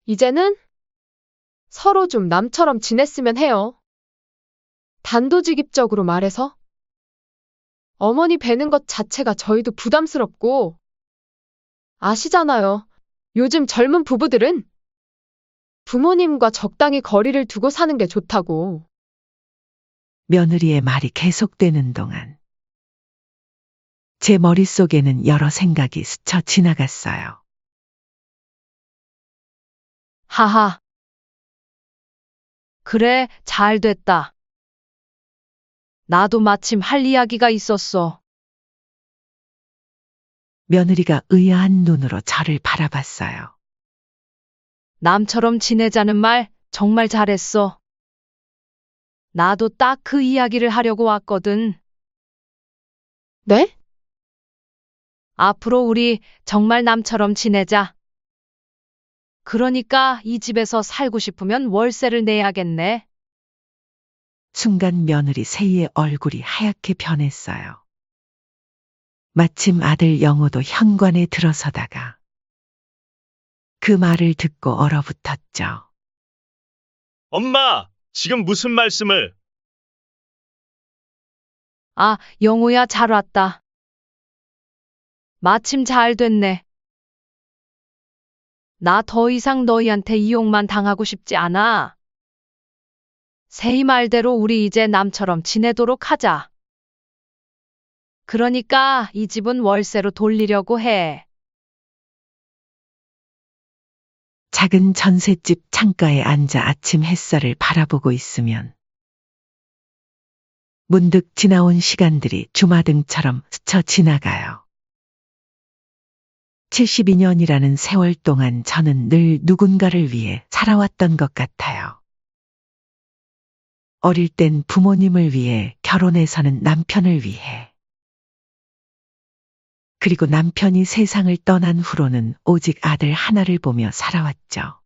이제는 서로 좀 남처럼 지냈으면 해요. 단도직입적으로 말해서 어머니 뵈는 것 자체가 저희도 부담스럽고 아시잖아요. 요즘 젊은 부부들은 부모님과 적당히 거리를 두고 사는 게 좋다고. 며느리의 말이 계속되는 동안 제 머릿속에는 여러 생각이 스쳐 지나갔어요. 하하. 그래, 잘 됐다. 나도 마침 할 이야기가 있었어. 며느리가 의아한 눈으로 저를 바라봤어요. 남처럼 지내자는 말 정말 잘했어. 나도 딱 그 이야기를 하려고 왔거든. 네? 앞으로 우리 정말 남처럼 지내자. 그러니까 이 집에서 살고 싶으면 월세를 내야겠네. 순간 며느리 세희의 얼굴이 하얗게 변했어요. 마침 아들 영호도 현관에 들어서다가 그 말을 듣고 얼어붙었죠. 엄마, 지금 무슨 말씀을? 아, 영호야, 잘 왔다. 마침 잘 됐네. 나 더 이상 너희한테 이용만 당하고 싶지 않아. 세희 말대로 우리 이제 남처럼 지내도록 하자. 그러니까 이 집은 월세로 돌리려고 해. 작은 전셋집 창가에 앉아 아침 햇살을 바라보고 있으면 문득 지나온 시간들이 주마등처럼 스쳐 지나가요. 72년이라는 세월 동안 저는 늘 누군가를 위해 살아왔던 것 같아요. 어릴 땐 부모님을 위해, 결혼해서는 남편을 위해. 그리고 남편이 세상을 떠난 후로는 오직 아들 하나를 보며 살아왔죠.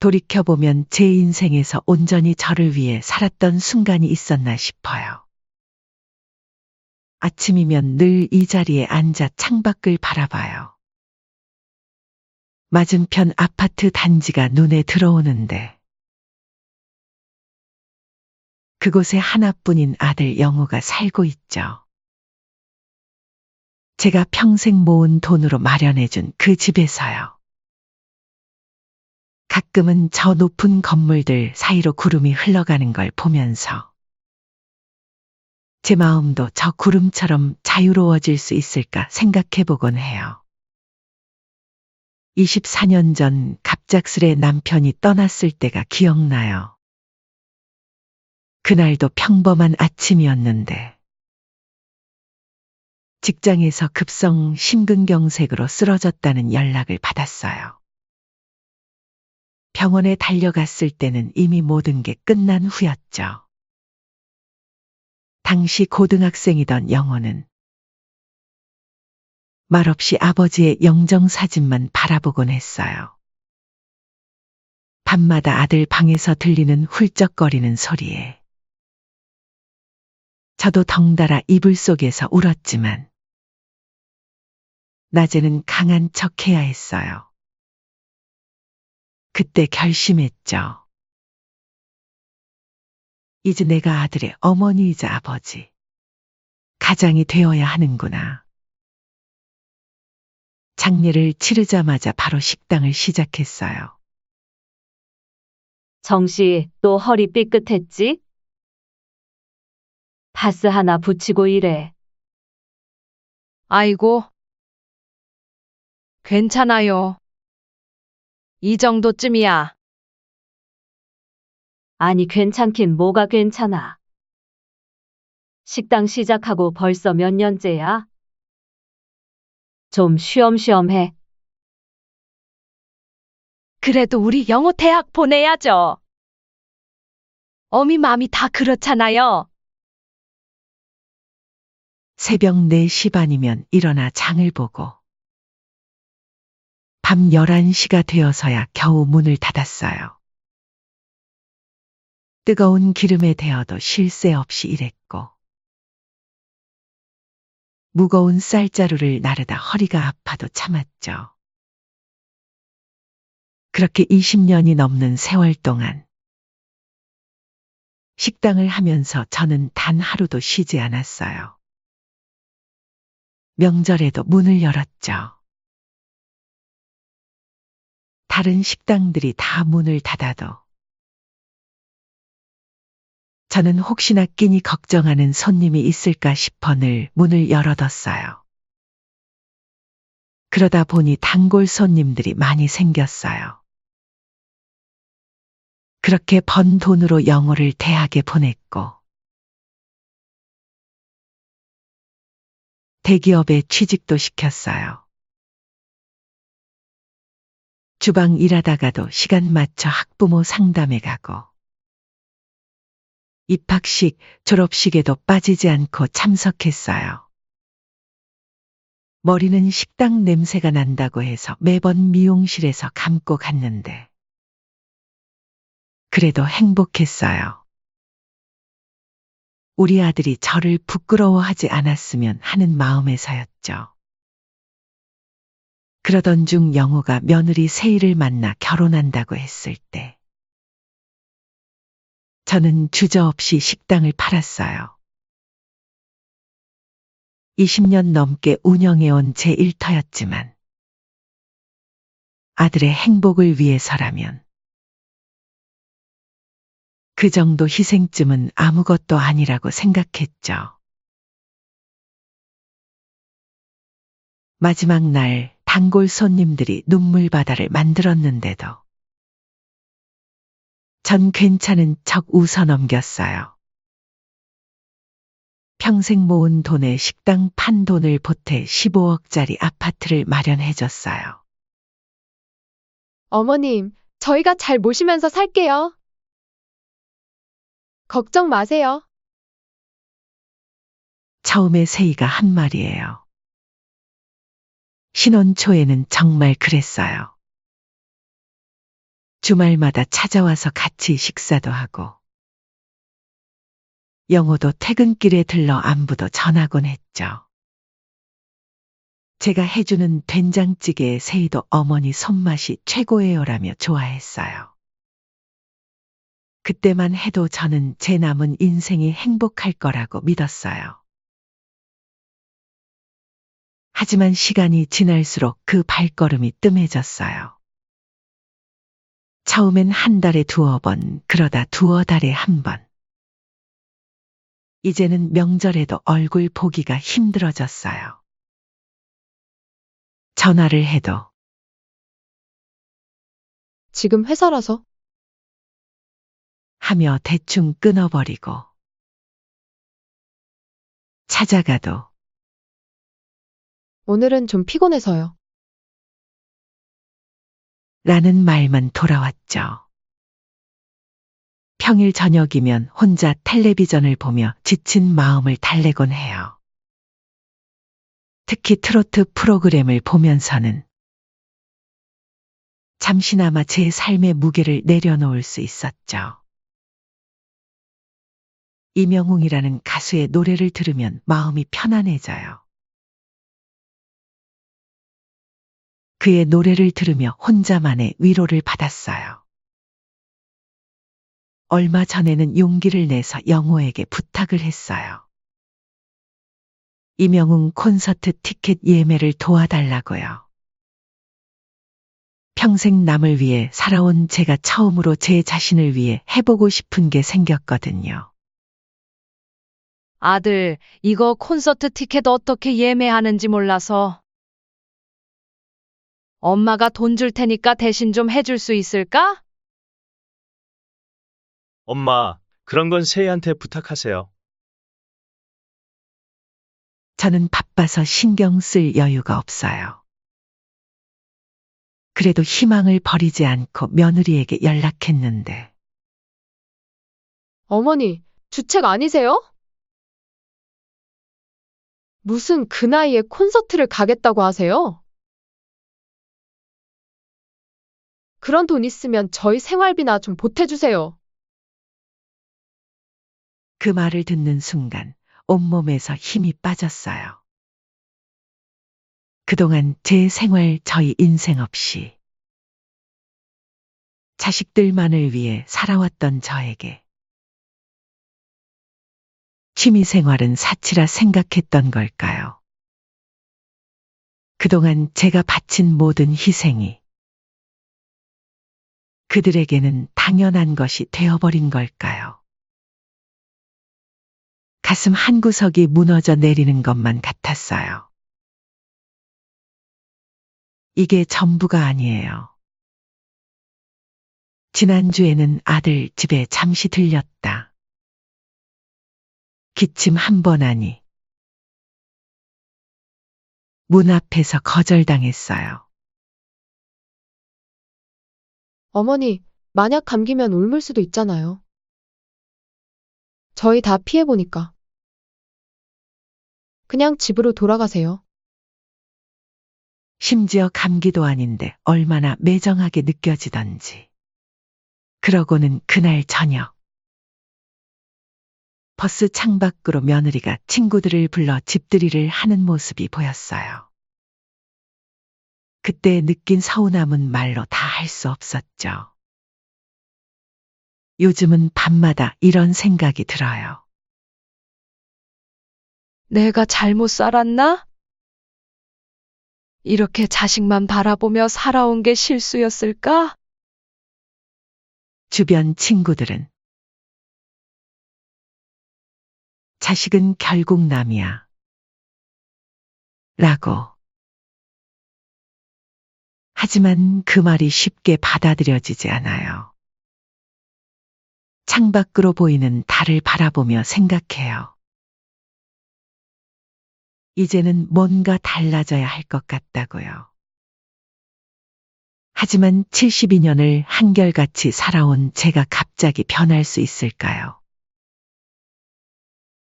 돌이켜보면 제 인생에서 온전히 저를 위해 살았던 순간이 있었나 싶어요. 아침이면 늘 이 자리에 앉아 창밖을 바라봐요. 맞은편 아파트 단지가 눈에 들어오는데 그곳에 하나뿐인 아들 영호가 살고 있죠. 제가 평생 모은 돈으로 마련해준 그 집에서요. 가끔은 저 높은 건물들 사이로 구름이 흘러가는 걸 보면서 제 마음도 저 구름처럼 자유로워질 수 있을까 생각해 보곤 해요. 24년 전 갑작스레 남편이 떠났을 때가 기억나요. 그날도 평범한 아침이었는데 직장에서 급성 심근경색으로 쓰러졌다는 연락을 받았어요. 병원에 달려갔을 때는 이미 모든 게 끝난 후였죠. 당시 고등학생이던 영호는 말없이 아버지의 영정사진만 바라보곤 했어요. 밤마다 아들 방에서 들리는 훌쩍거리는 소리에 저도 덩달아 이불 속에서 울었지만 낮에는 강한 척해야 했어요. 그때 결심했죠. 이제 내가 아들의 어머니이자 아버지, 가장이 되어야 하는구나. 장례를 치르자마자 바로 식당을 시작했어요. 정씨, 또 허리 삐끗했지? 파스 하나 붙이고 이래. 아이고. 괜찮아요. 이 정도쯤이야. 아니, 괜찮긴 뭐가 괜찮아. 식당 시작하고 벌써 몇 년째야? 좀 쉬엄쉬엄 해. 그래도 우리 영호 대학 보내야죠. 어미 마음이 다 그렇잖아요. 새벽 4시 반이면 일어나 장을 보고 밤 11시가 되어서야 겨우 문을 닫았어요. 뜨거운 기름에 데어도 쉴 새 없이 일했고 무거운 쌀자루를 나르다 허리가 아파도 참았죠. 그렇게 20년이 넘는 세월 동안 식당을 하면서 저는 단 하루도 쉬지 않았어요. 명절에도 문을 열었죠. 다른 식당들이 다 문을 닫아도 저는 혹시나 끼니 걱정하는 손님이 있을까 싶어 늘 문을 열어뒀어요. 그러다 보니 단골 손님들이 많이 생겼어요. 그렇게 번 돈으로 영호를 대학에 보냈고 대기업에 취직도 시켰어요. 주방 일하다가도 시간 맞춰 학부모 상담에 가고 입학식, 졸업식에도 빠지지 않고 참석했어요. 머리는 식당 냄새가 난다고 해서 매번 미용실에서 감고 갔는데 그래도 행복했어요. 우리 아들이 저를 부끄러워하지 않았으면 하는 마음에서였죠. 그러던 중 영호가 며느리 세희를 만나 결혼한다고 했을 때 저는 주저없이 식당을 팔았어요. 20년 넘게 운영해온 제 일터였지만 아들의 행복을 위해서라면 그 정도 희생쯤은 아무것도 아니라고 생각했죠. 마지막 날 단골 손님들이 눈물바다를 만들었는데도 전 괜찮은 척 웃어 넘겼어요. 평생 모은 돈에 식당 판 돈을 보태 15억짜리 아파트를 마련해줬어요. 어머님, 저희가 잘 모시면서 살게요. 걱정 마세요. 처음에 세희가 한 말이에요. 신혼 초에는 정말 그랬어요. 주말마다 찾아와서 같이 식사도 하고 영호도 퇴근길에 들러 안부도 전하곤 했죠. 제가 해주는 된장찌개에 세희도 어머니 손맛이 최고예요라며 좋아했어요. 그때만 해도 저는 제 남은 인생이 행복할 거라고 믿었어요. 하지만 시간이 지날수록 그 발걸음이 뜸해졌어요. 처음엔 한 달에 2번, 그러다 2달에 1번. 이제는 명절에도 얼굴 보기가 힘들어졌어요. 전화를 해도 지금 회사라서. 하며 대충 끊어버리고 찾아가도 오늘은 좀 피곤해서요. 라는 말만 돌아왔죠. 평일 저녁이면 혼자 텔레비전을 보며 지친 마음을 달래곤 해요. 특히 트로트 프로그램을 보면서는 잠시나마 제 삶의 무게를 내려놓을 수 있었죠. 이명웅이라는 가수의 노래를 들으면 마음이 편안해져요. 그의 노래를 들으며 혼자만의 위로를 받았어요. 얼마 전에는 용기를 내서 영호에게 부탁을 했어요. 이명웅 콘서트 티켓 예매를 도와달라고요. 평생 남을 위해 살아온 제가 처음으로 제 자신을 위해 해보고 싶은 게 생겼거든요. 아들, 이거 콘서트 티켓 어떻게 예매하는지 몰라서. 엄마가 돈 줄 테니까 대신 좀 해줄 수 있을까? 엄마, 그런 건 세희한테 부탁하세요. 저는 바빠서 신경 쓸 여유가 없어요. 그래도 희망을 버리지 않고 며느리에게 연락했는데 어머니, 주책 아니세요? 무슨 그 나이에 콘서트를 가겠다고 하세요? 그런 돈 있으면 저희 생활비나 좀 보태주세요. 그 말을 듣는 순간 온몸에서 힘이 빠졌어요. 그동안 제 생활, 저희 인생 없이 자식들만을 위해 살아왔던 저에게 취미생활은 사치라 생각했던 걸까요? 그동안 제가 바친 모든 희생이 그들에게는 당연한 것이 되어버린 걸까요? 가슴 한구석이 무너져 내리는 것만 같았어요. 이게 전부가 아니에요. 지난주에는 아들 집에 잠시 들렸다. 기침 한 번 하니 문 앞에서 거절당했어요. 어머니, 만약 감기면 옮을 수도 있잖아요. 저희 다 피해보니까. 그냥 집으로 돌아가세요. 심지어 감기도 아닌데 얼마나 매정하게 느껴지던지. 그러고는 그날 저녁 버스 창밖으로 며느리가 친구들을 불러 집들이를 하는 모습이 보였어요. 그때 느낀 서운함은 말로 다 할 수 없었죠. 요즘은 밤마다 이런 생각이 들어요. 내가 잘못 살았나? 이렇게 자식만 바라보며 살아온 게 실수였을까? 주변 친구들은 자식은 결국 남이야 라고. 하지만 그 말이 쉽게 받아들여지지 않아요. 창밖으로 보이는 달을 바라보며 생각해요. 이제는 뭔가 달라져야 할 것 같다고요. 하지만 72년을 한결같이 살아온 제가 갑자기 변할 수 있을까요?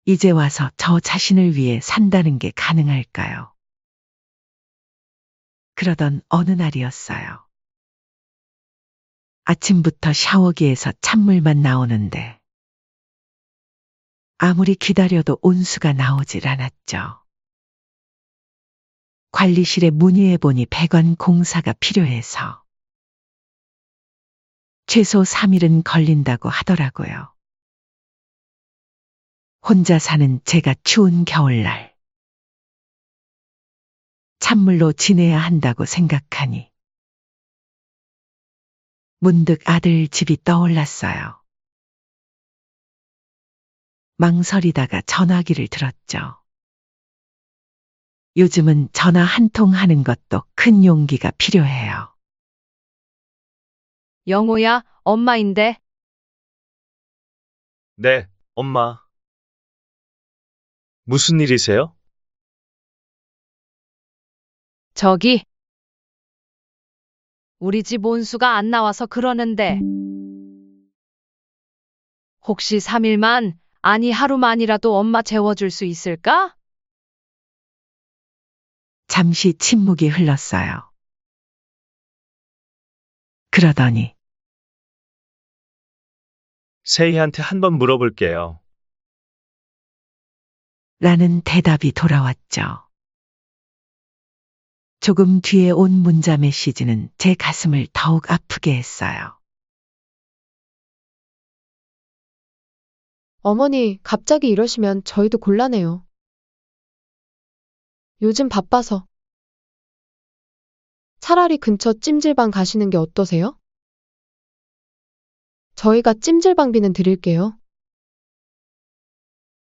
이제 와서 저 자신을 위해 산다는 게 가능할까요? 그러던 어느 날이었어요. 아침부터 샤워기에서 찬물만 나오는데 아무리 기다려도 온수가 나오질 않았죠. 관리실에 문의해보니 배관 공사가 필요해서 최소 3일은 걸린다고 하더라고요. 혼자 사는 제가 추운 겨울날 찬물로 지내야 한다고 생각하니 문득 아들 집이 떠올랐어요. 망설이다가 전화기를 들었죠. 요즘은 전화 한 통 하는 것도 큰 용기가 필요해요. 영호야, 엄마인데. 네, 엄마. 무슨 일이세요? 저기. 우리 집 온수가 안 나와서 그러는데. 혹시 3일만, 아니 하루만이라도 엄마 재워줄 수 있을까? 잠시 침묵이 흘렀어요. 그러더니 세희한테 한번 물어볼게요. 라는 대답이 돌아왔죠. 조금 뒤에 온 문자 메시지는 제 가슴을 더욱 아프게 했어요. 어머니, 갑자기 이러시면 저희도 곤란해요. 요즘 바빠서. 차라리 근처 찜질방 가시는 게 어떠세요? 저희가 찜질방비는 드릴게요.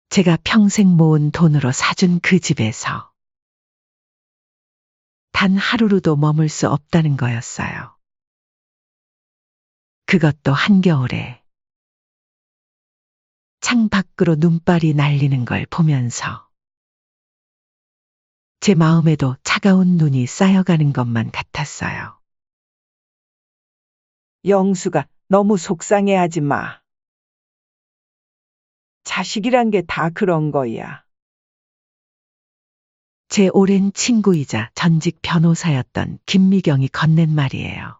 제가 평생 모은 돈으로 사준 그 집에서 단 하루로도 머물 수 없다는 거였어요. 그것도 한겨울에 창밖으로 눈발이 날리는 걸 보면서 제 마음에도 차가운 눈이 쌓여가는 것만 같았어요. 영수가 너무 속상해하지 마. 자식이란 게 다 그런 거야. 제 오랜 친구이자 전직 변호사였던 김미경이 건넨 말이에요.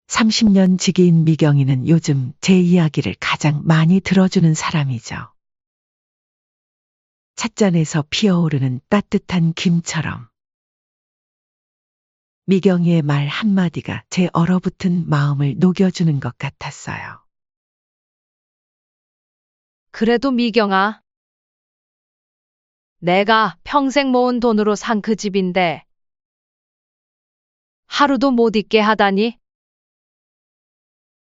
30년 지기인 미경이는 요즘 제 이야기를 가장 많이 들어주는 사람이죠. 찻잔에서 피어오르는 따뜻한 김처럼 미경이의 말 한마디가 제 얼어붙은 마음을 녹여주는 것 같았어요. 그래도 미경아, 내가 평생 모은 돈으로 산 그 집인데 하루도 못 있게 하다니?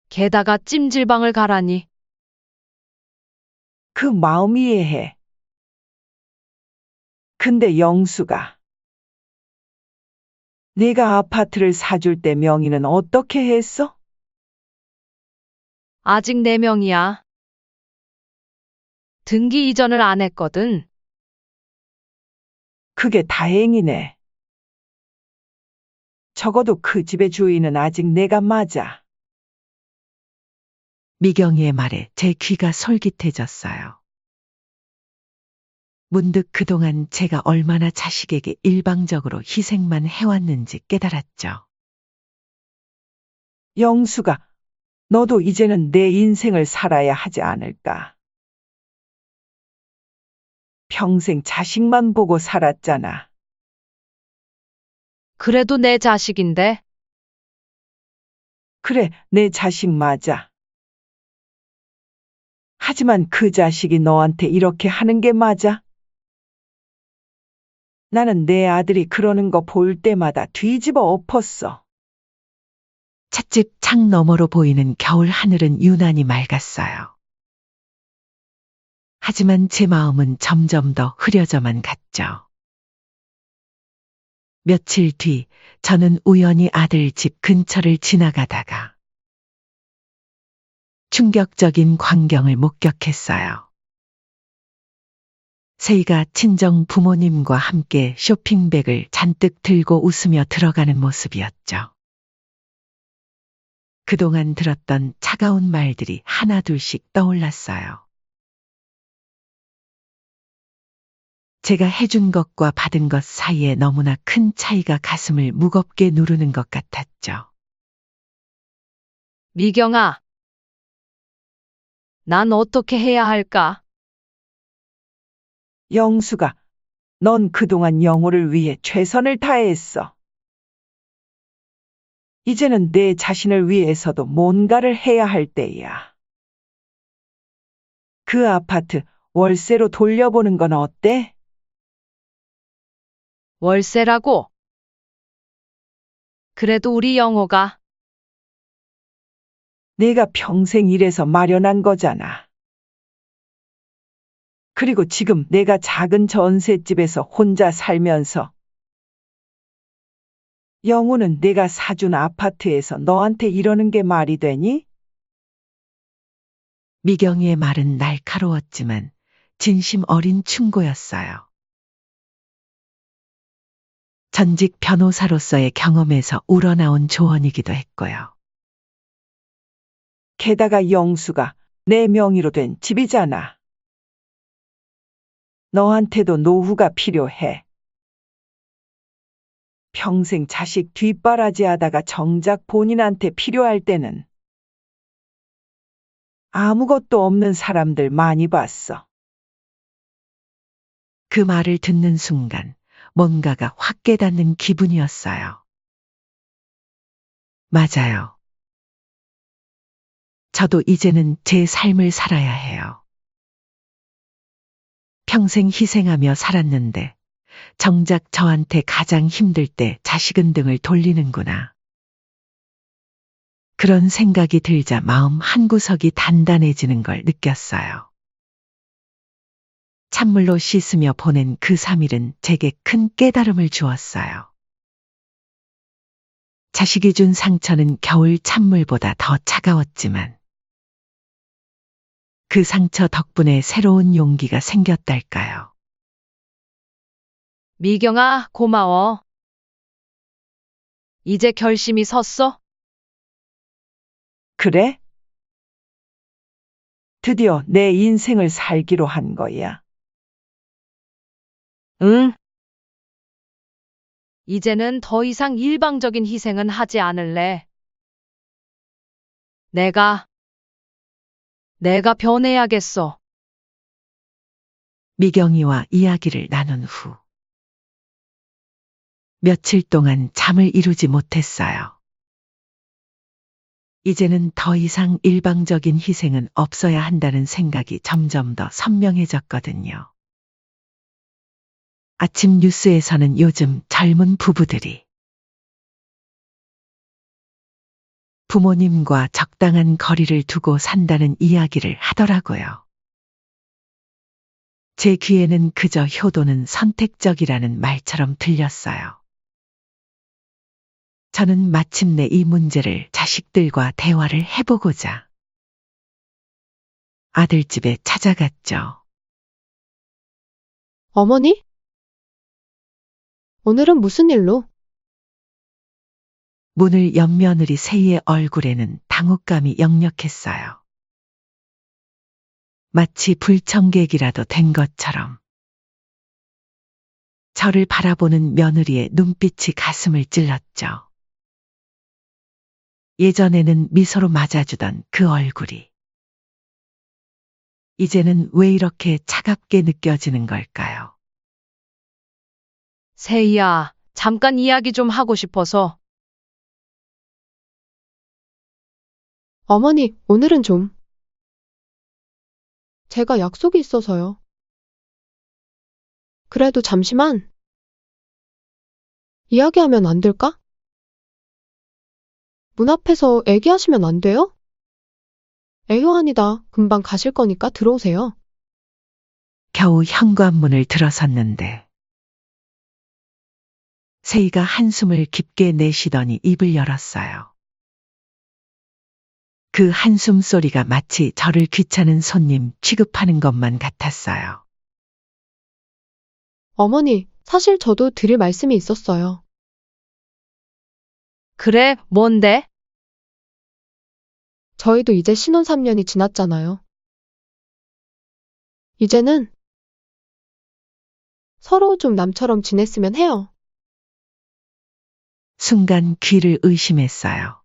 게다가 찜질방을 가라니. 그 마음 이해해. 근데 영수가 네가 아파트를 사줄 때 명의는 어떻게 했어? 아직 4명이야. 등기 이전을 안 했거든. 그게 다행이네. 적어도 그 집의 주인은 아직 내가 맞아. 미경이의 말에 제 귀가 솔깃해졌어요. 문득 그동안 제가 얼마나 자식에게 일방적으로 희생만 해왔는지 깨달았죠. 영수가 너도 이제는 내 인생을 살아야 하지 않을까? 평생 자식만 보고 살았잖아. 그래도 내 자식인데. 그래, 내 자식 맞아. 하지만 그 자식이 너한테 이렇게 하는 게 맞아? 나는 내 아들이 그러는 거 볼 때마다 뒤집어 엎었어. 찻집 창 너머로 보이는 겨울 하늘은 유난히 맑았어요. 하지만 제 마음은 점점 더 흐려져만 갔죠. 며칠 뒤 저는 우연히 아들 집 근처를 지나가다가 충격적인 광경을 목격했어요. 세이가 친정 부모님과 함께 쇼핑백을 잔뜩 들고 웃으며 들어가는 모습이었죠. 그동안 들었던 차가운 말들이 하나둘씩 떠올랐어요. 제가 해준 것과 받은 것 사이에 너무나 큰 차이가 가슴을 무겁게 누르는 것 같았죠. 미경아, 난 어떻게 해야 할까? 영수가, 넌 그동안 영호를 위해 최선을 다했어. 이제는 내 자신을 위해서도 뭔가를 해야 할 때야. 그 아파트 월세로 돌려보는 건 어때? 월세라고? 그래도 우리 영호가 내가 평생 일해서 마련한 거잖아. 그리고 지금 내가 작은 전셋집에서 혼자 살면서 영우는 내가 사준 아파트에서 너한테 이러는 게 말이 되니? 미경이의 말은 날카로웠지만 진심 어린 충고였어요. 전직 변호사로서의 경험에서 우러나온 조언이기도 했고요. 게다가 영수가 내 명의로 된 집이잖아. 너한테도 노후가 필요해. 평생 자식 뒷바라지 하다가 정작 본인한테 필요할 때는 아무것도 없는 사람들 많이 봤어. 그 말을 듣는 순간 뭔가가 확 깨닫는 기분이었어요. 맞아요. 저도 이제는 제 삶을 살아야 해요. 평생 희생하며 살았는데 정작 저한테 가장 힘들 때 자식은 등을 돌리는구나. 그런 생각이 들자 마음 한구석이 단단해지는 걸 느꼈어요. 찬물로 씻으며 보낸 그 3일은 제게 큰 깨달음을 주었어요. 자식이 준 상처는 겨울 찬물보다 더 차가웠지만 그 상처 덕분에 새로운 용기가 생겼달까요. 미경아, 고마워. 이제 결심이 섰어? 그래? 드디어 내 인생을 살기로 한 거야. 응. 이제는 더 이상 일방적인 희생은 하지 않을래. 내가 변해야겠어. 미경이와 이야기를 나눈 후 며칠 동안 잠을 이루지 못했어요. 이제는 더 이상 일방적인 희생은 없어야 한다는 생각이 점점 더 선명해졌거든요. 아침 뉴스에서는 요즘 젊은 부부들이 부모님과 적당한 거리를 두고 산다는 이야기를 하더라고요. 제 귀에는 그저 효도는 선택적이라는 말처럼 들렸어요. 저는 마침내 이 문제를 자식들과 대화를 해보고자 아들 집에 찾아갔죠. 어머니? 오늘은 무슨 일로? 문을 연 며느리 세희의 얼굴에는 당혹감이 역력했어요. 마치 불청객이라도 된 것처럼. 저를 바라보는 며느리의 눈빛이 가슴을 찔렀죠. 예전에는 미소로 맞아주던 그 얼굴이 이제는 왜 이렇게 차갑게 느껴지는 걸까요? 세희야, 잠깐 이야기 좀 하고 싶어서. 어머니, 오늘은 좀. 제가 약속이 있어서요. 그래도 잠시만. 이야기하면 안 될까? 문 앞에서 애기하시면 안 돼요? 애효아니다. 금방 가실 거니까 들어오세요. 겨우 현관문을 들어섰는데 세희가 한숨을 깊게 내쉬더니 입을 열었어요. 그 한숨 소리가 마치 저를 귀찮은 손님 취급하는 것만 같았어요. 어머니, 사실 저도 드릴 말씀이 있었어요. 그래, 뭔데? 저희도 이제 신혼 3년이 지났잖아요. 이제는 서로 좀 남처럼 지냈으면 해요. 순간 귀를 의심했어요.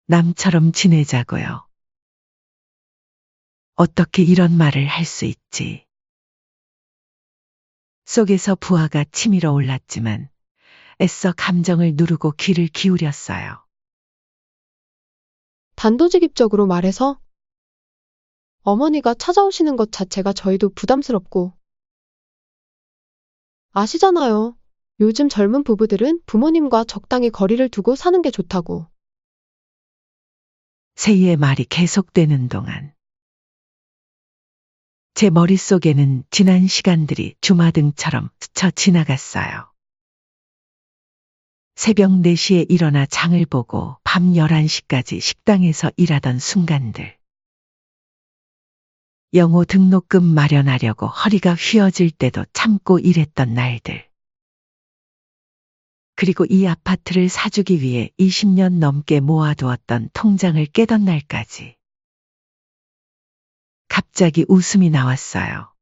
남처럼 지내자고요. 어떻게 이런 말을 할 수 있지? 속에서 부하가 치밀어 올랐지만 애써 감정을 누르고 귀를 기울였어요. 단도직입적으로 말해서 어머니가 찾아오시는 것 자체가 저희도 부담스럽고 아시잖아요. 요즘 젊은 부부들은 부모님과 적당히 거리를 두고 사는 게 좋다고. 세희의 말이 계속되는 동안 제 머릿속에는 지난 시간들이 주마등처럼 스쳐 지나갔어요. 새벽 4시에 일어나 장을 보고 밤 11시까지 식당에서 일하던 순간들. 영어 등록금 마련하려고 허리가 휘어질 때도 참고 일했던 날들. 그리고 이 아파트를 사주기 위해 20년 넘게 모아두었던 통장을 깨던 날까지. 갑자기 웃음이 나왔어요.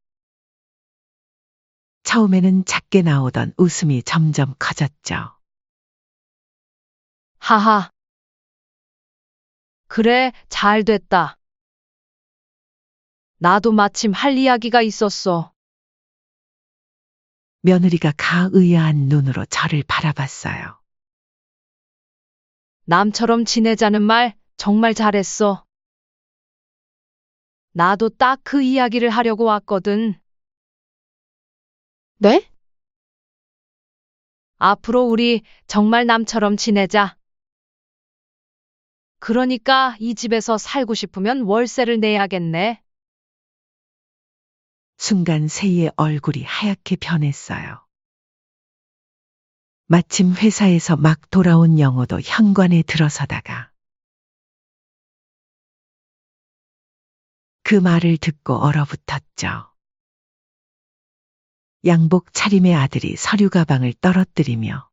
처음에는 작게 나오던 웃음이 점점 커졌죠. 하하. 그래, 잘 됐다. 나도 마침 할 이야기가 있었어. 며느리가 가의아한 눈으로 저를 바라봤어요. 남처럼 지내자는 말 정말 잘했어. 나도 딱 그 이야기를 하려고 왔거든. 네? 앞으로 우리 정말 남처럼 지내자. 그러니까 이 집에서 살고 싶으면 월세를 내야겠네. 순간 세희의 얼굴이 하얗게 변했어요. 마침 회사에서 막 돌아온 영호도 현관에 들어서다가 그 말을 듣고 얼어붙었죠. 양복 차림의 아들이 서류 가방을 떨어뜨리며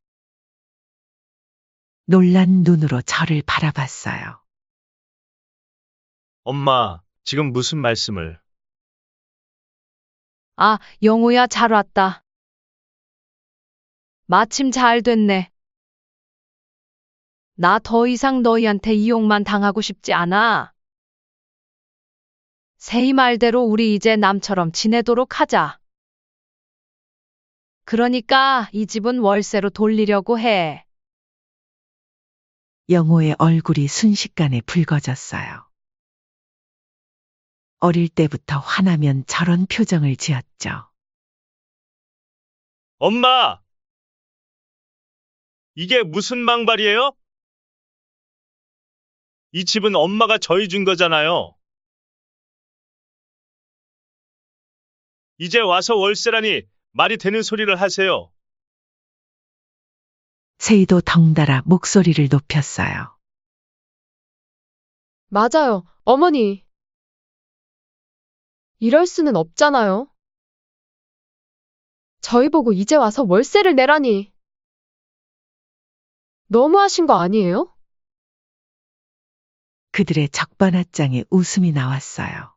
놀란 눈으로 저를 바라봤어요. 엄마, 지금 무슨 말씀을? 아, 영호야, 잘 왔다. 마침 잘 됐네. 나 더 이상 너희한테 이용만 당하고 싶지 않아. 세희 말대로 우리 이제 남처럼 지내도록 하자. 그러니까 이 집은 월세로 돌리려고 해. 영호의 얼굴이 순식간에 붉어졌어요. 어릴 때부터 화나면 저런 표정을 지었죠. 엄마! 이게 무슨 망발이에요? 이 집은 엄마가 저희 준 거잖아요. 이제 와서 월세라니 말이 되는 소리를 하세요. 세이도 덩달아 목소리를 높였어요. 맞아요, 어머니. 이럴 수는 없잖아요. 저희 보고 이제 와서 월세를 내라니. 너무하신 거 아니에요? 그들의 적반하장에 웃음이 나왔어요.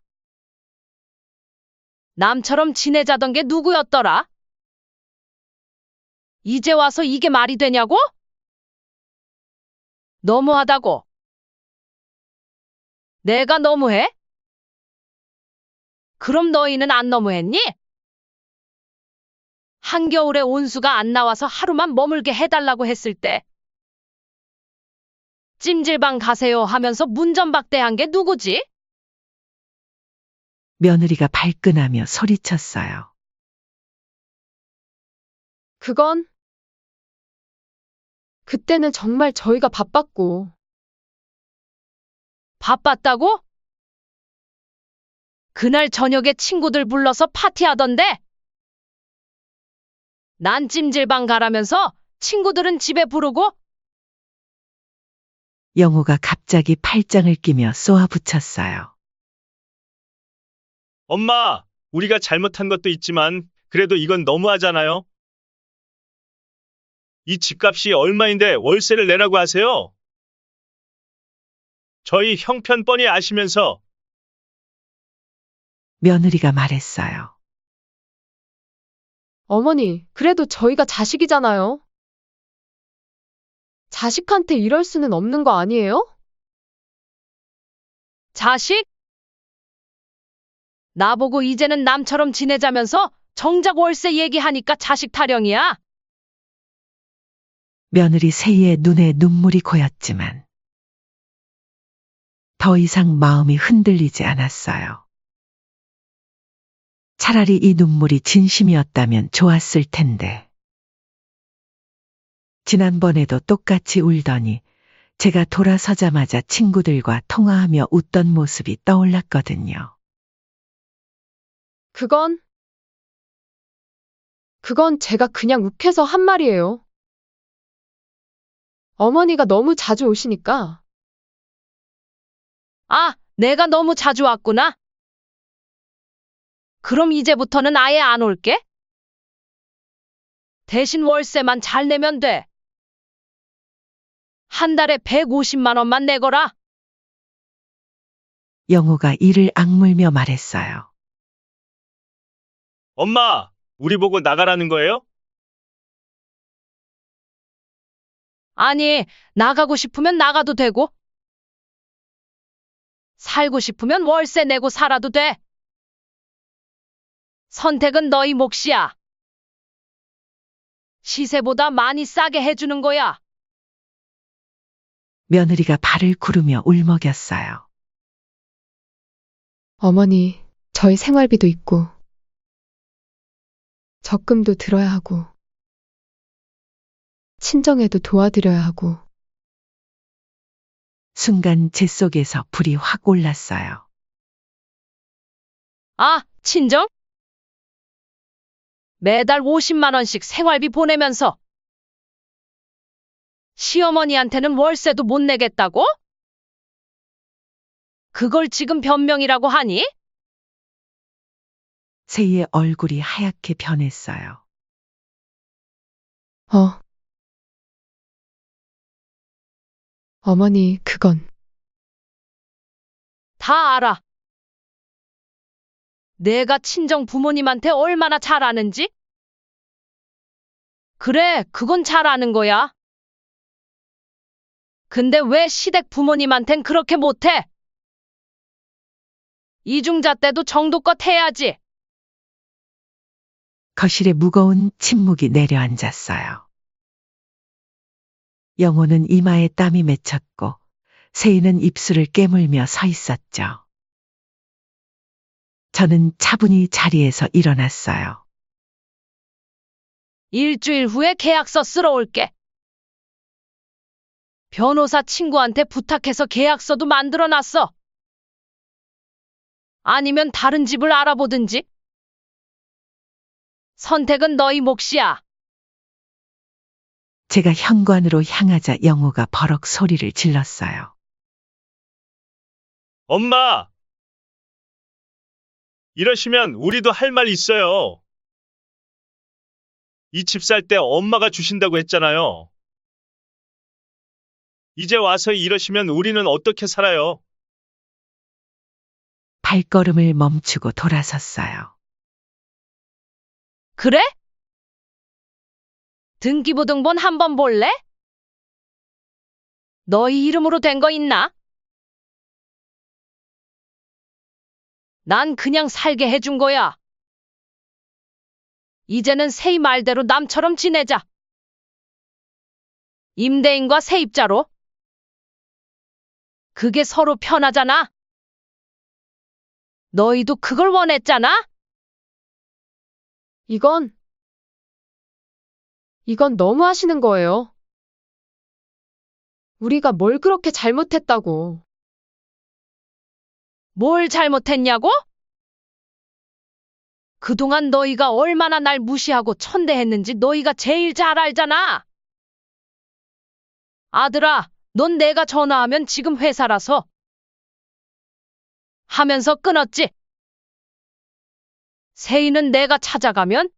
남처럼 지내자던 게 누구였더라? 이제 와서 이게 말이 되냐고? 너무하다고. 내가 너무해? 그럼 너희는 안 너무했니? 한겨울에 온수가 안 나와서 하루만 머물게 해달라고 했을 때 찜질방 가세요 하면서 문전박대한 게 누구지? 며느리가 발끈하며 소리쳤어요. 그때는 정말 저희가 바빴고. 바빴다고? 그날 저녁에 친구들 불러서 파티하던데? 난 찜질방 가라면서 친구들은 집에 부르고? 영호가 갑자기 팔짱을 끼며 쏘아붙였어요. 엄마! 우리가 잘못한 것도 있지만 그래도 이건 너무하잖아요. 이 집값이 얼마인데 월세를 내라고 하세요? 저희 형편 뻔히 아시면서. 며느리가 말했어요. 어머니, 그래도 저희가 자식이잖아요. 자식한테 이럴 수는 없는 거 아니에요? 자식? 나보고 이제는 남처럼 지내자면서 정작 월세 얘기하니까 자식 타령이야? 며느리 세이의 눈에 눈물이 고였지만 더 이상 마음이 흔들리지 않았어요. 차라리 이 눈물이 진심이었다면 좋았을 텐데. 지난번에도 똑같이 울더니 제가 돌아서자마자 친구들과 통화하며 웃던 모습이 떠올랐거든요. 그건 제가 그냥 욱해서 한 말이에요. 어머니가 너무 자주 오시니까. 아, 내가 너무 자주 왔구나. 그럼 이제부터는 아예 안 올게. 대신 월세만 잘 내면 돼. 한 달에 150만 원만 내거라. 영호가 이를 악물며 말했어요. 엄마! 우리 보고 나가라는 거예요? 아니, 나가고 싶으면 나가도 되고, 살고 싶으면 월세 내고 살아도 돼. 선택은 너희 몫이야. 시세보다 많이 싸게 해주는 거야. 며느리가 발을 구르며 울먹였어요. 어머니, 저희 생활비도 있고, 적금도 들어야 하고, 친정에도 도와드려야 하고. 순간 제 속에서 불이 확 올랐어요. 아, 친정? 매달 50만 원씩 생활비 보내면서 시어머니한테는 월세도 못 내겠다고? 그걸 지금 변명이라고 하니? 세이의 얼굴이 하얗게 변했어요. 어머니, 그건. 다 알아. 내가 친정 부모님한테 얼마나 잘 아는지? 그래, 그건 잘 아는 거야. 근데 왜 시댁 부모님한텐 그렇게 못해? 이중자 때도 정도껏 해야지. 거실에 무거운 침묵이 내려앉았어요. 영호는 이마에 땀이 맺혔고 세희는 입술을 깨물며 서 있었죠. 저는 차분히 자리에서 일어났어요. 일주일 후에 계약서 쓰러 올게. 변호사 친구한테 부탁해서 계약서도 만들어 놨어. 아니면 다른 집을 알아보든지. 선택은 너희 몫이야. 제가 현관으로 향하자 영호가 버럭 소리를 질렀어요. 엄마! 이러시면 우리도 할 말 있어요. 이 집 살 때 엄마가 주신다고 했잖아요. 이제 와서 이러시면 우리는 어떻게 살아요? 발걸음을 멈추고 돌아섰어요. 그래? 등기부등본 한번 볼래? 너희 이름으로 된 거 있나? 난 그냥 살게 해준 거야. 이제는 세희 말대로 남처럼 지내자. 임대인과 세입자로. 그게 서로 편하잖아. 너희도 그걸 원했잖아? 이건 너무 하시는 거예요. 우리가 뭘 그렇게 잘못했다고. 뭘 잘못했냐고? 그동안 너희가 얼마나 날 무시하고 천대했는지 너희가 제일 잘 알잖아. 아들아, 넌 내가 전화하면 지금 회사라서 하면서 끊었지. 세희는 내가 찾아가면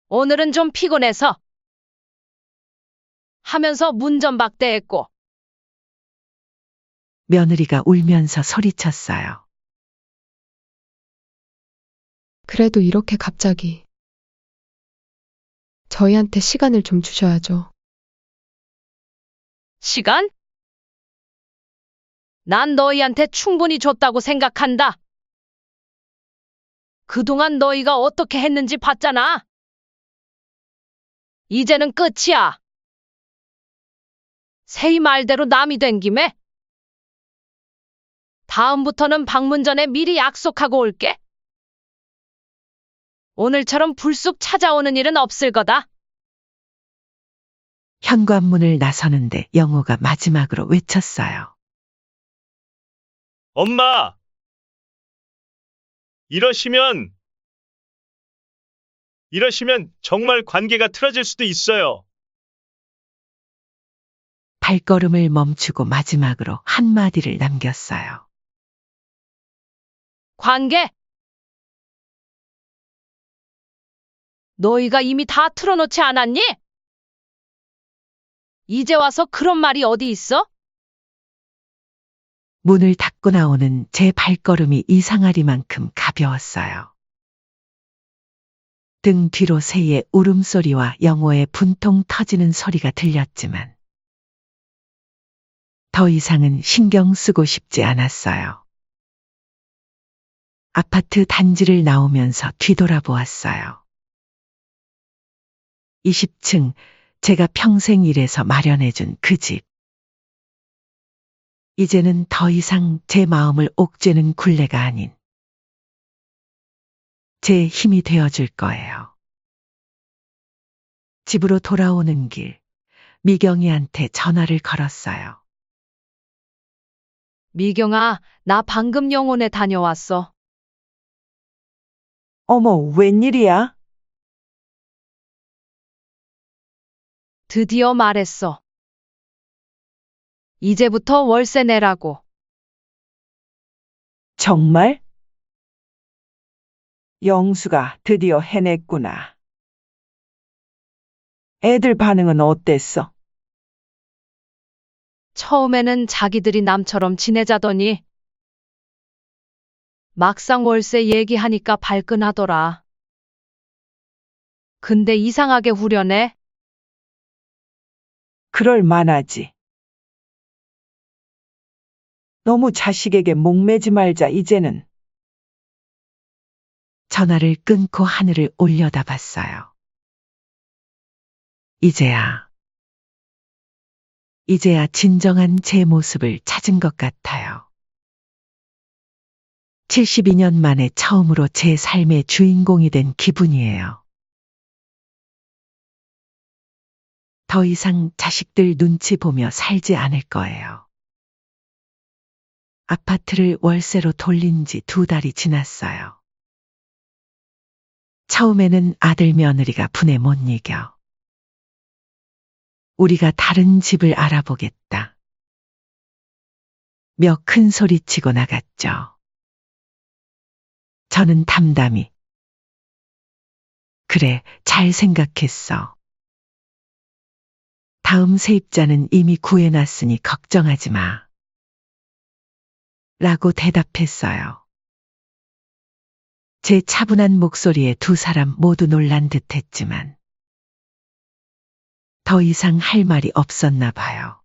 오늘은 좀 피곤해서 하면서 문전박대했고. 며느리가 울면서 소리쳤어요. 그래도 이렇게 갑자기 저희한테 시간을 좀 주셔야죠. 시간? 난 너희한테 충분히 줬다고 생각한다. 그동안 너희가 어떻게 했는지 봤잖아. 이제는 끝이야. 세희 말대로 남이 된 김에 다음부터는 방문 전에 미리 약속하고 올게. 오늘처럼 불쑥 찾아오는 일은 없을 거다. 현관문을 나서는데 영호가 마지막으로 외쳤어요. 엄마! 이러시면 정말 관계가 틀어질 수도 있어요. 발걸음을 멈추고 마지막으로 한마디를 남겼어요. 관계? 너희가 이미 다 틀어놓지 않았니? 이제 와서 그런 말이 어디 있어? 문을 닫고 나오는 제 발걸음이 이상하리만큼 가벼웠어요. 등 뒤로 새의 울음소리와 영호의 분통 터지는 소리가 들렸지만 더 이상은 신경 쓰고 싶지 않았어요. 아파트 단지를 나오면서 뒤돌아보았어요. 20층, 제가 평생 일해서 마련해준 그 집. 이제는 더 이상 제 마음을 옥죄는 굴레가 아닌 제 힘이 되어줄 거예요. 집으로 돌아오는 길, 미경이한테 전화를 걸었어요. 미경아, 나 방금 영혼에 다녀왔어. 어머, 웬일이야? 드디어 말했어. 이제부터 월세 내라고. 정말? 영수가 드디어 해냈구나. 애들 반응은 어땠어? 처음에는 자기들이 남처럼 지내자더니 막상 월세 얘기하니까 발끈하더라. 근데 이상하게 후련해. 그럴 만하지. 너무 자식에게 목매지 말자, 이제는. 전화를 끊고 하늘을 올려다봤어요. 이제야 진정한 제 모습을 찾은 것 같아요. 72년 만에 처음으로 제 삶의 주인공이 된 기분이에요. 더 이상 자식들 눈치 보며 살지 않을 거예요. 아파트를 월세로 돌린 지 2달이 지났어요. 처음에는 아들 며느리가 분에 못 이겨. 우리가 다른 집을 알아보겠다. 며 큰 소리치고 나갔죠. 저는 담담히 그래, 잘 생각했어. 다음 세입자는 이미 구해놨으니 걱정하지 마. 라고 대답했어요. 제 차분한 목소리에 두 사람 모두 놀란 듯 했지만 더 이상 할 말이 없었나 봐요.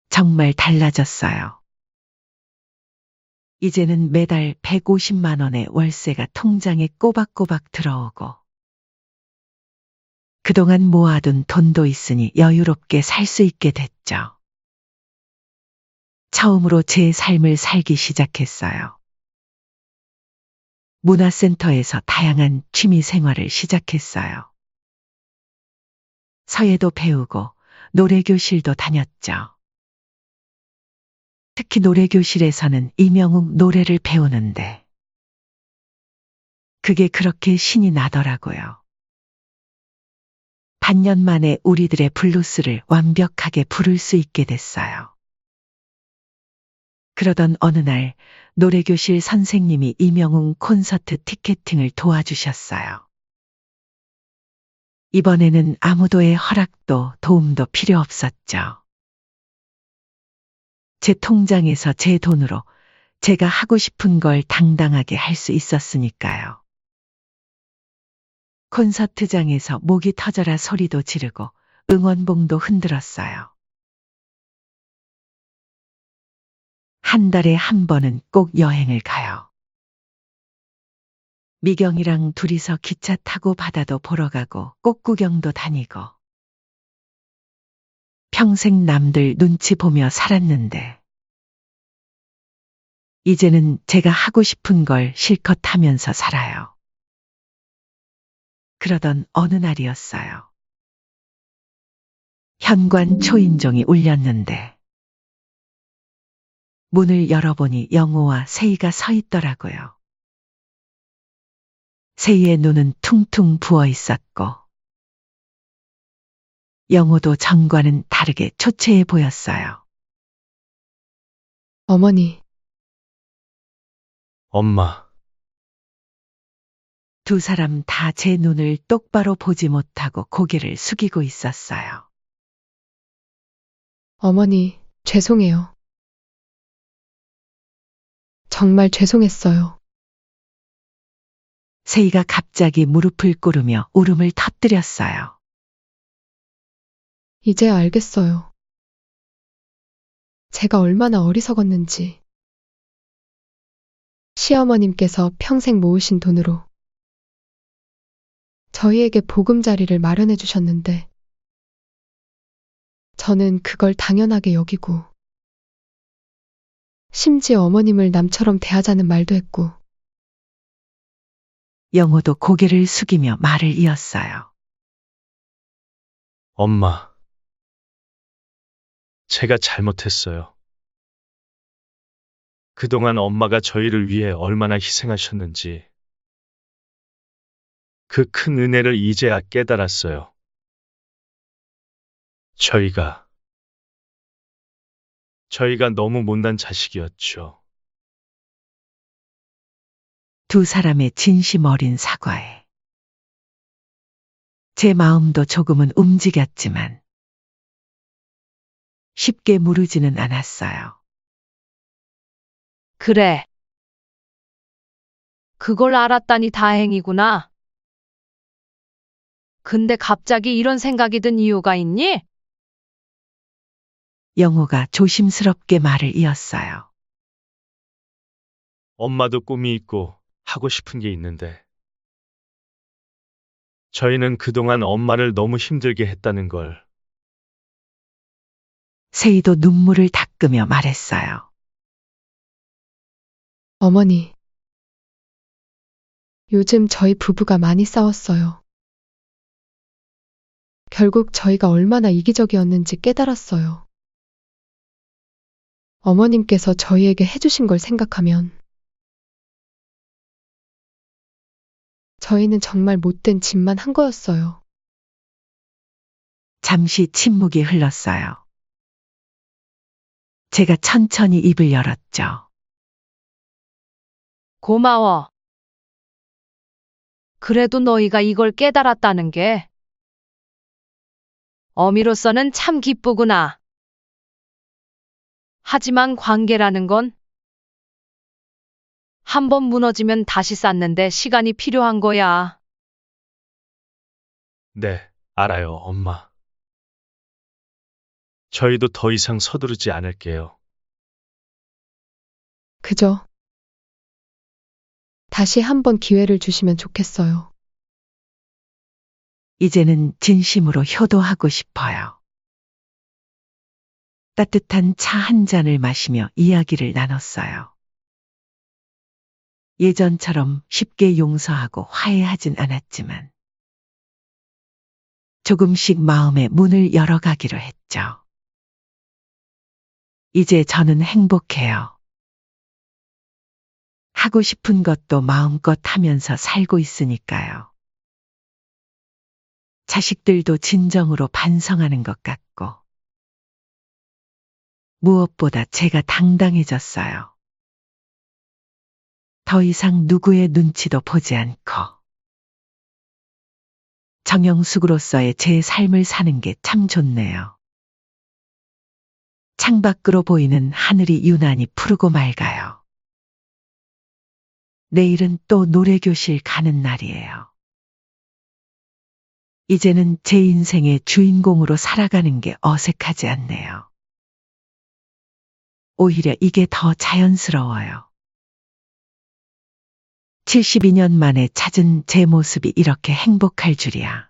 정말 달라졌어요. 이제는 매달 150만 원의 월세가 통장에 꼬박꼬박 들어오고 그동안 모아둔 돈도 있으니 여유롭게 살 수 있게 됐죠. 처음으로 제 삶을 살기 시작했어요. 문화센터에서 다양한 취미 생활을 시작했어요. 서예도 배우고 노래교실도 다녔죠. 특히 노래교실에서는 이명웅 노래를 배우는데 그게 그렇게 신이 나더라고요. 반년 만에 우리들의 블루스를 완벽하게 부를 수 있게 됐어요. 그러던 어느 날 노래교실 선생님이 이명웅 콘서트 티켓팅을 도와주셨어요. 이번에는 아무도의 허락도 도움도 필요 없었죠. 제 통장에서 제 돈으로 제가 하고 싶은 걸 당당하게 할 수 있었으니까요. 콘서트장에서 목이 터져라 소리도 지르고 응원봉도 흔들었어요. 한 달에 한 번은 꼭 여행을 가요. 미경이랑 둘이서 기차 타고 바다도 보러 가고 꽃 구경도 다니고. 평생 남들 눈치 보며 살았는데 이제는 제가 하고 싶은 걸 실컷 하면서 살아요. 그러던 어느 날이었어요. 현관 초인종이 울렸는데 문을 열어보니 영호와 세희가 서 있더라고요. 세희의 눈은 퉁퉁 부어 있었고 영호도 전과는 다르게 초췌해 보였어요. 어머니, 엄마, 두 사람 다 제 눈을 똑바로 보지 못하고 고개를 숙이고 있었어요. 어머니, 죄송해요. 정말 죄송했어요. 세희가 갑자기 무릎을 꿇으며 울음을 터뜨렸어요. 이제 알겠어요. 제가 얼마나 어리석었는지. 시어머님께서 평생 모으신 돈으로 저희에게 보금자리를 마련해 주셨는데 저는 그걸 당연하게 여기고 심지어 어머님을 남처럼 대하자는 말도 했고 영호도 고개를 숙이며 말을 이었어요. 엄마. 제가 잘못했어요. 그동안 엄마가 저희를 위해 얼마나 희생하셨는지 그 큰 은혜를 이제야 깨달았어요. 저희가 너무 못난 자식이었죠. 두 사람의 진심 어린 사과에 제 마음도 조금은 움직였지만 쉽게 무르지는 않았어요. 그래. 그걸 알았다니 다행이구나. 근데 갑자기 이런 생각이 든 이유가 있니? 영호가 조심스럽게 말을 이었어요. 엄마도 꿈이 있고 하고 싶은 게 있는데. 저희는 그동안 엄마를 너무 힘들게 했다는 걸. 세희도 눈물을 닦으며 말했어요. 어머니, 요즘 저희 부부가 많이 싸웠어요. 결국 저희가 얼마나 이기적이었는지 깨달았어요. 어머님께서 저희에게 해주신 걸 생각하면 저희는 정말 못된 짓만 한 거였어요. 잠시 침묵이 흘렀어요. 제가 천천히 입을 열었죠. 고마워. 그래도 너희가 이걸 깨달았다는 게 어미로서는 참 기쁘구나. 하지만 관계라는 건 한번 무너지면 다시 쌓는데 시간이 필요한 거야. 네, 알아요, 엄마. 저희도 더 이상 서두르지 않을게요. 그저 다시 한번 기회를 주시면 좋겠어요. 이제는 진심으로 효도하고 싶어요. 따뜻한 차 한 잔을 마시며 이야기를 나눴어요. 예전처럼 쉽게 용서하고 화해하진 않았지만 조금씩 마음의 문을 열어가기로 했죠. 이제 저는 행복해요. 하고 싶은 것도 마음껏 하면서 살고 있으니까요. 자식들도 진정으로 반성하는 것 같고, 무엇보다 제가 당당해졌어요. 더 이상 누구의 눈치도 보지 않고, 정영숙으로서의 제 삶을 사는 게 참 좋네요. 창밖으로 보이는 하늘이 유난히 푸르고 맑아요. 내일은 또 노래교실 가는 날이에요. 이제는 제 인생의 주인공으로 살아가는 게 어색하지 않네요. 오히려 이게 더 자연스러워요. 72년 만에 찾은 제 모습이 이렇게 행복할 줄이야.